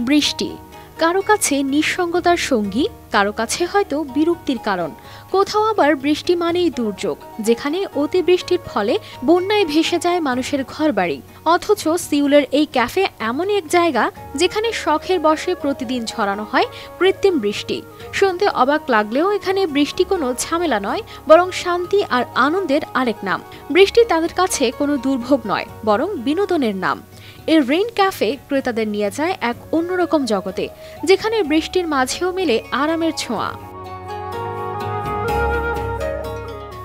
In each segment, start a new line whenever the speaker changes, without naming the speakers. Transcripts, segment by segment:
বৃষ্টি কারো কাছে নিঃসঙ্গতার সঙ্গী, কারো কাছে হয়তো বিরক্তির কারণ। কোথাও আবার বৃষ্টি মানেই দুর্যোগ, যেখানে অতিবৃষ্টির ফলে বন্যায় ভেসে যায় মানুষের ঘরবাড়ি। অথচ সিউলের এই ক্যাফে এমন এক জায়গা যেখানে শখের বশে প্রতিদিন ঝরানো হয় কৃত্রিম বৃষ্টি। শুনতে অবাক লাগলেও এখানে বৃষ্টি কোনো ঝামেলা নয়, বরং শান্তি আর আনন্দের আরেক নাম। বৃষ্টি তাদের কাছে কোনো দুর্ভোগ নয়, বরং বিনোদনের নাম। এই রেইন ক্যাফে ক্রেতাদের নিয়ে যায় এক অন্যরকম জগতে, যেখানে বৃষ্টির মাঝেও মেলে আরামের ছোঁয়া।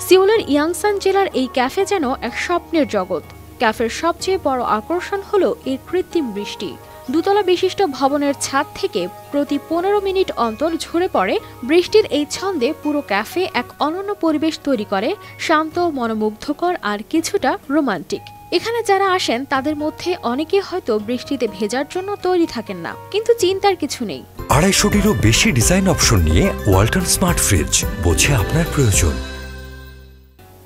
সিউলের ইয়াংসান জেলার এই ক্যাফে যেন এক স্বপ্নের জগৎ। ক্যাফের সবচেয়ে বড় আকর্ষণ হলো এর কৃত্রিম বৃষ্টি। দুতলা বিশিষ্ট ভবনের ছাদ থেকে প্রতি 15 মিনিট অন্তর ঝরে পড়ে বৃষ্টির এই ছন্দে পুরো ক্যাফে এক অনন্য পরিবেশ তৈরি করে, শান্ত, মনোমুগ্ধকর আর কিছুটা রোমান্টিক। এখানে যারা আসেন তাদের মধ্যে অনেকে হয়তো বৃষ্টিতে ভেজার জন্য তৈরি থাকেন না, কিন্তু চিন্তার কিছু নেই।
250-টিরও বেশি ডিজাইন অপশন নিয়ে ওয়ালটন স্মার্ট ফ্রিজ, বোঝে আপনার প্রয়োজন।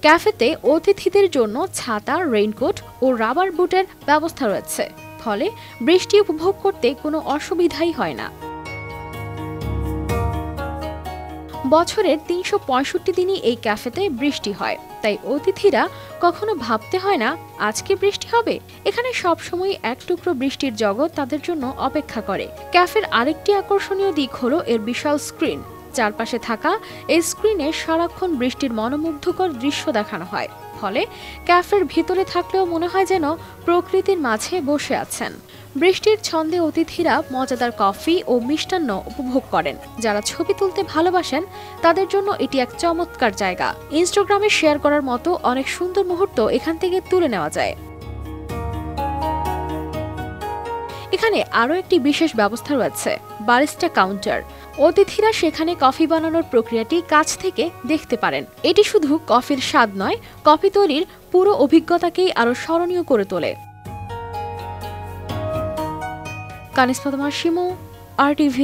ক্যাফেতে অতিথিদের জন্য ছাতা, রেইনকোট ও রাবার বুটের ব্যবস্থা রয়েছে, ফলে বৃষ্টি উপভোগ করতে কোনো অসুবিধাই হয় না। বছরের 365 দিনই এই ক্যাফেতে বৃষ্টি হয়, তাই অতিথিরা কখনো ভাবতে হয় না আজকে বৃষ্টি হবে। এখানে সবসময় এক টুকরো বৃষ্টির জগৎ তাদের জন্য অপেক্ষা করে। ক্যাফের আরেকটি আকর্ষণীয় দিক হলো এর বিশাল স্ক্রিন। চারপাশে থাকা এই স্ক্রিনে সারাক্ষণ বৃষ্টির মনোমুগ্ধকর দৃশ্য দেখানো হয়, ফলে ক্যাফের ভিতরে থাকলেও মনে হয় যেন প্রকৃতির মাঝে বসে আছেন। বৃষ্টির ছন্দে অতিথিরা মজাদার কফি ও মিষ্টান্ন উপভোগ করেন। যারা ছবি তুলতে ভালোবাসেন তাদের জন্য এটি এক চমৎকার জায়গা। ইনস্টাগ্রামে শেয়ার করার মতো অনেক সুন্দর মুহূর্ত এখান থেকে তুলে নেওয়া যায়। এখানে আরও একটি বিশেষ ব্যবস্থা রয়েছে, বারিস্টা কাউন্টার। অতিথিরা সেখানে কফি বানানোর প্রক্রিয়াটি কাছ থেকে দেখতে পারেন। এটি শুধু কফির স্বাদ নয়, কফি তৈরির পুরো অভিজ্ঞতাকেই আরও স্মরণীয় করে তোলে। কানিস ফাতেমা শিমু, RTV।